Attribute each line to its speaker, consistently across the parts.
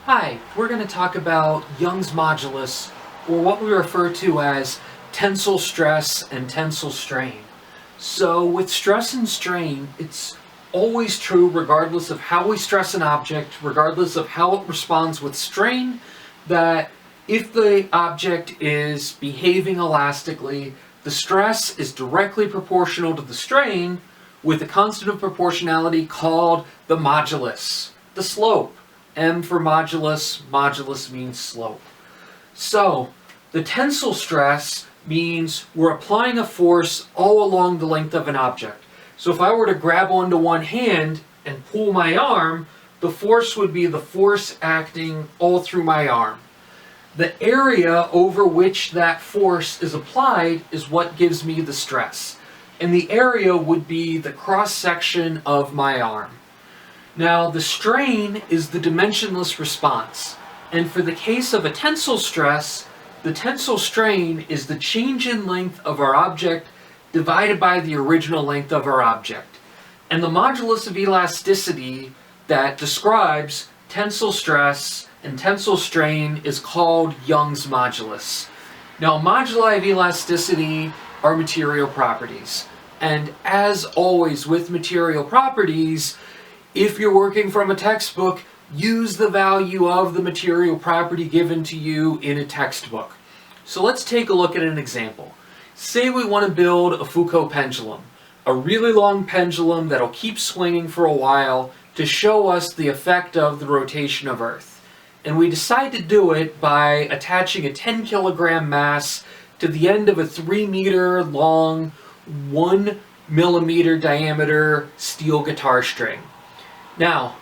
Speaker 1: Hi, we're going to talk about Young's modulus, or what we refer to as tensile stress and tensile strain. So with stress and strain, it's always true regardless of how we stress an object, regardless of how it responds with strain, that if the object is behaving elastically, the stress is directly proportional to the strain with a constant of proportionality called the modulus, the slope. M for modulus, modulus means slope. So, the tensile stress means we're applying a force all along the length of an object. So if I were to grab onto one hand and pull my arm, the force would be the force acting all through my arm. The area over which that force is applied is what gives me the stress. And the area would be the cross-section of my arm. Now, the strain is the dimensionless response, and for the case of a tensile stress, the tensile strain is the change in length of our object divided by the original length of our object. And the modulus of elasticity that describes tensile stress and tensile strain is called Young's modulus. Now, moduli of elasticity are material properties, and as always with material properties, if you're working from a textbook, use the value of the material property given to you in a textbook. So let's take a look at an example. Say we want to build a Foucault pendulum, a really long pendulum that'll keep swinging for a while to show us the effect of the rotation of Earth. And we decide to do it by attaching a 10 kilogram mass to the end of a 3 meter long, 1 millimeter diameter steel guitar string. Now,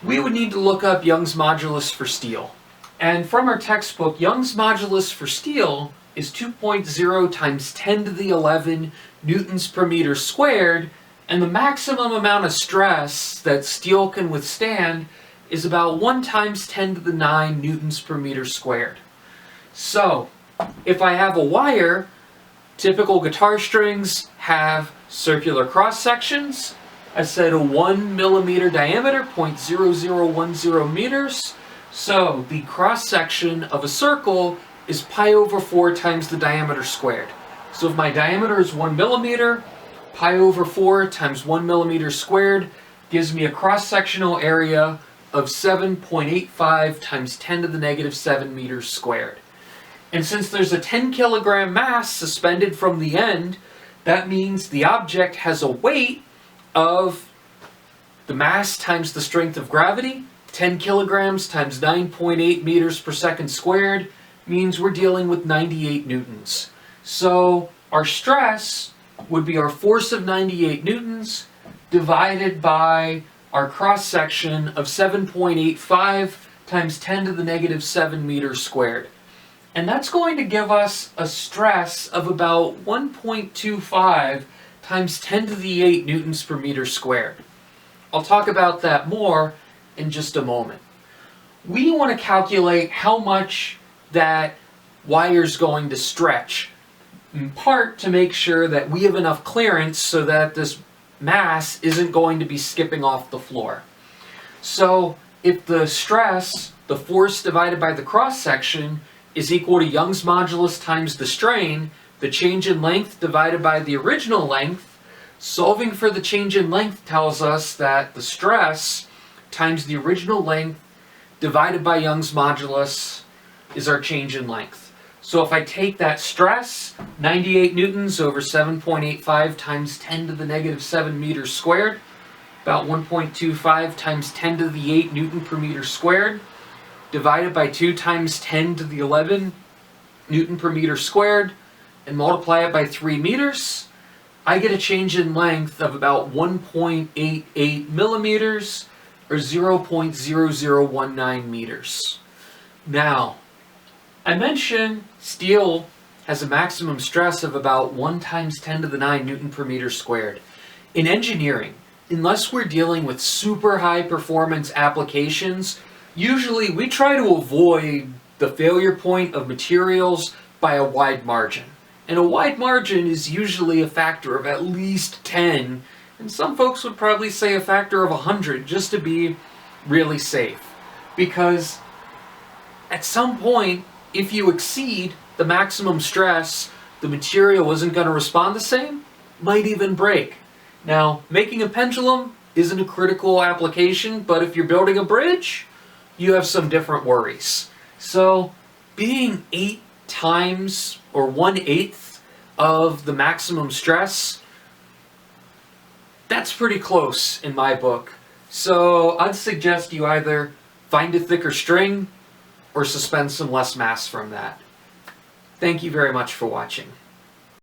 Speaker 1: we would need to look up Young's modulus for steel. And from our textbook, Young's modulus for steel is 2.0 times 10 to the 11 newtons per meter squared, and the maximum amount of stress that steel can withstand is about 1 times 10 to the 9 newtons per meter squared. So, if I have a wire, typical guitar strings have circular cross sections. I said a 1 millimeter diameter, 0.0010 meters. So the cross section of a circle is pi over 4 times the diameter squared. So if my diameter is 1 millimeter, pi over 4 times 1 millimeter squared gives me a cross-sectional area of 7.85 times 10 to the negative 7 meters squared. And since there's a 10 kilogram mass suspended from the end, that means the object has a weight of the mass times the strength of gravity. 10 kilograms times 9.8 meters per second squared means we're dealing with 98 newtons. So our stress would be our force of 98 newtons divided by our cross-section of 7.85 times 10 to the negative 7 meters squared. And that's going to give us a stress of about 1.25 times 10 to the 8 newtons per meter squared. I'll talk about that more in just a moment. We want to calculate how much that wire is going to stretch, in part to make sure that we have enough clearance so that this mass isn't going to be skipping off the floor. So if the stress, the force divided by the cross-section, is equal to Young's modulus times the strain, the change in length divided by the original length, solving for the change in length tells us that the stress times the original length divided by Young's modulus is our change in length. So if I take that stress, 98 newtons over 7.85 times 10 to the negative 7 meters squared, about 1.25 times 10 to the 8 newton per meter squared, divided by 2 times 10 to the 11 newton per meter squared, and multiply it by 3 meters, I get a change in length of about 1.88 millimeters, or 0.0019 meters. Now, I mentioned steel has a maximum stress of about 1 times 10 to the 9 newton per meter squared. In engineering, unless we're dealing with super high performance applications, usually we try to avoid the failure point of materials by a wide margin. And a wide margin is usually a factor of at least 10, and some folks would probably say a factor of 100 just to be really safe. Because at some point, if you exceed the maximum stress, the material isn't going to respond the same, might even break. Now, making a pendulum isn't a critical application, but if you're building a bridge, you have some different worries. So, being 8 times or 1/8 of the maximum stress, that's pretty close in my book. So, I'd suggest you either find a thicker string or suspend some less mass from that. Thank you very much for watching.